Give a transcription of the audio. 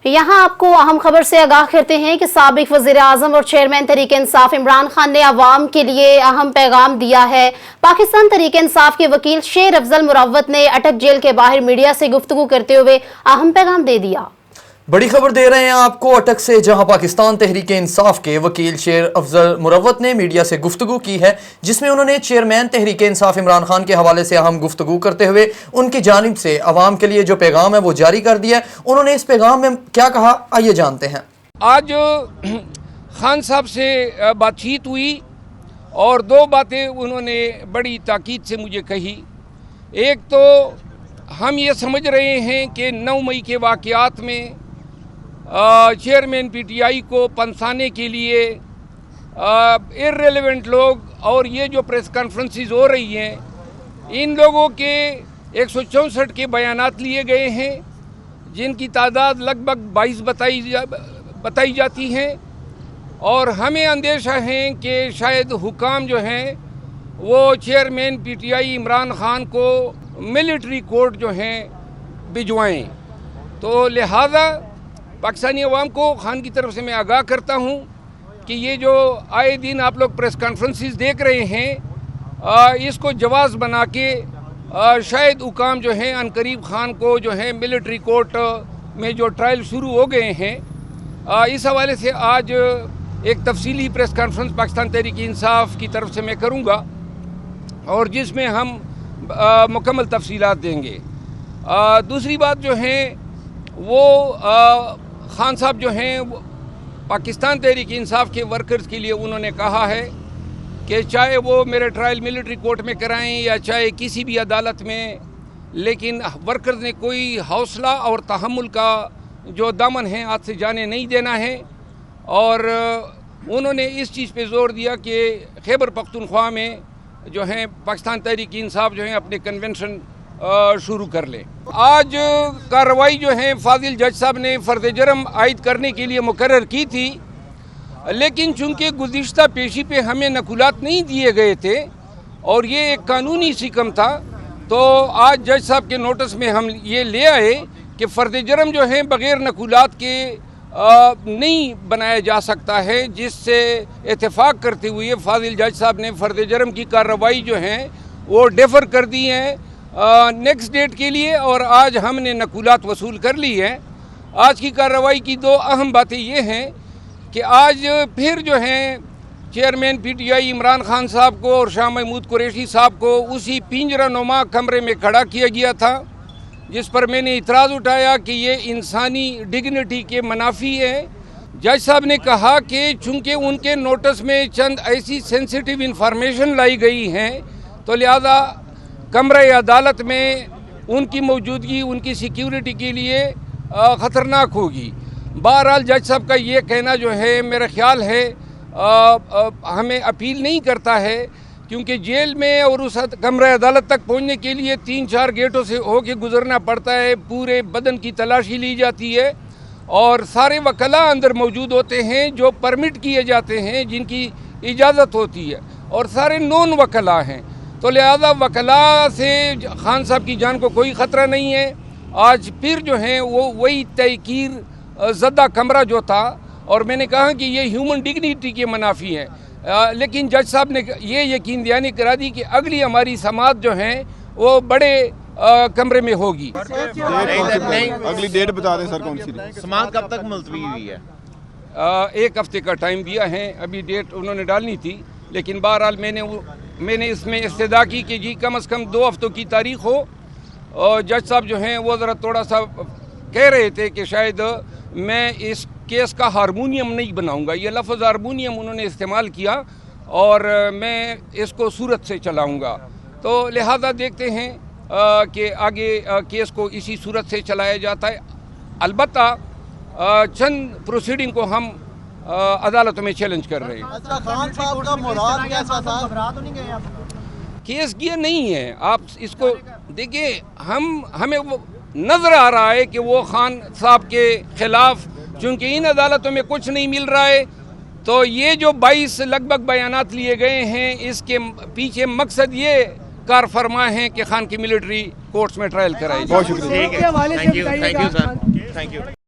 यहाँ आपको अहम खबर से आगाह करते हैं कि साबिक वज़ीर आज़म और चेयरमैन तहरीक इंसाफ इमरान खान ने अवाम के लिए अहम पैगाम दिया है। पाकिस्तान तहरीक इंसाफ के वकील शेर अफजल मुरव्वत ने अटक जेल के बाहर मीडिया से गुफ्तगू करते हुए अहम पैगाम दे दिया। बड़ी खबर दे रहे हैं आपको अटक से, जहां पाकिस्तान तहरीक इंसाफ के वकील शेर अफजल मुरव्वत ने मीडिया से गुफ्तगू की है, जिसमें उन्होंने चेयरमैन तहरीक इंसाफ इमरान खान के हवाले से अहम गुफ्तगू करते हुए उनकी जानिब से अवाम के लिए जो पैगाम है वो जारी कर दिया है। उन्होंने इस पैगाम में क्या कहा, आइए जानते हैं। आज खान साहब से बातचीत हुई और दो बातें उन्होंने बड़ी ताकीद से मुझे कही। एक तो हम ये समझ रहे हैं कि 9 मई के वाक़यात में चेयरमैन पीटीआई को पंसाने के लिए इर्रेलेवेंट लोग और ये जो प्रेस कॉन्फ्रेंसेस हो रही हैं, इन लोगों के 164 के बयानात लिए गए हैं, जिनकी तादाद लगभग 22 बताई जाती हैं। और हमें अंदेशा है कि शायद हुकाम जो हैं वो चेयरमैन पीटीआई इमरान खान को मिलिट्री कोर्ट जो हैं भिजवाएं। तो लिहाजा पाकिस्तानी अवाम को खान की तरफ से मैं आगाह करता हूँ कि ये जो आए दिन आप लोग प्रेस कॉन्फ्रेंसेस देख रहे हैं, इसको जवाज़ बना के शायद हुकाम जो हैं अनकरीब खान को जो है मिलिट्री कोर्ट में जो ट्रायल शुरू हो गए हैं, इस हवाले से आज एक तफसीली प्रेस कॉन्फ्रेंस पाकिस्तान तहरीक इंसाफ की तरफ से मैं करूँगा और जिसमें हम मुकम्मल तफसीलात देंगे। दूसरी बात जो है वो खान साहब जो हैं पाकिस्तान तहरीक इंसाफ के वर्कर्स के लिए उन्होंने कहा है कि चाहे वो मेरे ट्रायल मिलिट्री कोर्ट में कराएं या चाहे किसी भी अदालत में, लेकिन वर्कर्स ने कोई हौसला और तहम्मुल का जो दामन है हाथ से जाने नहीं देना है। और उन्होंने इस चीज़ पे जोर दिया कि खैबर पख्तूनख्वा में जो है पाकिस्तान तहरीक इंसाफ जो है अपने कन्वेंशन शुरू कर ले। आज कार्रवाई जो है फाजिल जज साहब ने फ़र्द जर्म आयद करने के लिए मुकर्रर की थी, लेकिन चूँकि गुज़िश्ता पेशी पे हमें नकुलात नहीं दिए गए थे और ये एक कानूनी सिकम था, तो आज जज साहब के नोटिस में हम ये ले आए कि फ़र्द जर्म जो है बग़ैर नकुलात के नहीं बनाया जा सकता है, जिससे इत्तेफाक करते हुए फाजिल जज साहब ने फ़र्द जर्म की कार्रवाई जो है वो डेफर कर दी है नेक्स्ट डेट के लिए। और आज हमने नकुलात वसूल कर ली है। आज की कार्रवाई की दो अहम बातें ये हैं कि आज फिर जो हैं चेयरमैन पीटीआई इमरान खान साहब को और शाह महमूद कुरैशी साहब को उसी पिंजरा नुमा कमरे में खड़ा किया गया था, जिस पर मैंने इतराज़ उठाया कि ये इंसानी डिग्निटी के मुनाफी है। जज साहब ने कहा कि चूँकि उनके नोटिस में चंद ऐसी सेंसिटिव इंफॉर्मेशन लाई गई हैं, तो लिहाजा कमरे अदालत में उनकी मौजूदगी उनकी सिक्योरिटी के लिए ख़तरनाक होगी। बहरहाल जज साहब का ये कहना जो है मेरा ख्याल है हमें अपील नहीं करता है, क्योंकि जेल में और उस कमरे अदालत तक पहुंचने के लिए 3-4 गेटों से होके गुजरना पड़ता है। पूरे बदन की तलाशी ली जाती है और सारे वकला अंदर मौजूद होते हैं जो परमिट किए जाते हैं, जिनकी इजाज़त होती है, और सारे नॉन वकला हैं। तो लिहाजा वकला से खान साहब की जान को कोई ख़तरा नहीं है। आज फिर जो है वो वही तहकीर ज़दा कमरा जो था, और मैंने कहा कि ये ह्यूमन डिग्निटी के मुनाफी है, लेकिन जज साहब ने ये यकीन दहानी करा दी कि अगली हमारी समात जो है वो बड़े कमरे में होगी। अगली डेट बता दें सर, कौन सी समात कब तक मुलतवी हुई है? 1 हफ्ते का टाइम दिया है, अभी डेट उन्होंने डालनी थी, लेकिन बहरहाल मैंने इसमें इस्तदा की कि जी कम से कम 2 हफ्तों की तारीख हो। और जज साहब जो हैं वो ज़रा थोड़ा सा कह रहे थे कि शायद मैं इस केस का हारमोनियम नहीं बनाऊंगा, ये लफ्ज़ हारमोनियम उन्होंने इस्तेमाल किया, और मैं इसको सूरत से चलाऊंगा। तो लिहाजा देखते हैं कि आगे केस को इसी सूरत से चलाया जाता है। अलबत्ता चंद प्रोसीडिंग को हम अदालतों में चैलेंज कर रहे हैं। अच्छा, खान साहब का मुराद कैसा था? घबरा तो नहीं गए आप? केस ये नहीं है, आप इसको देखिए, हमें वो नज़र आ रहा है कि वो खान साहब के ख़िलाफ़ चूँकि इन अदालतों में कुछ नहीं मिल रहा है, तो ये जो 22 लगभग बयानात लिए गए हैं, इसके पीछे मकसद ये कार फरमा है कि खान की मिलिट्री कोर्ट्स में ट्रायल कराई। बहुत शुक्रिया। Thank you sir, thank you.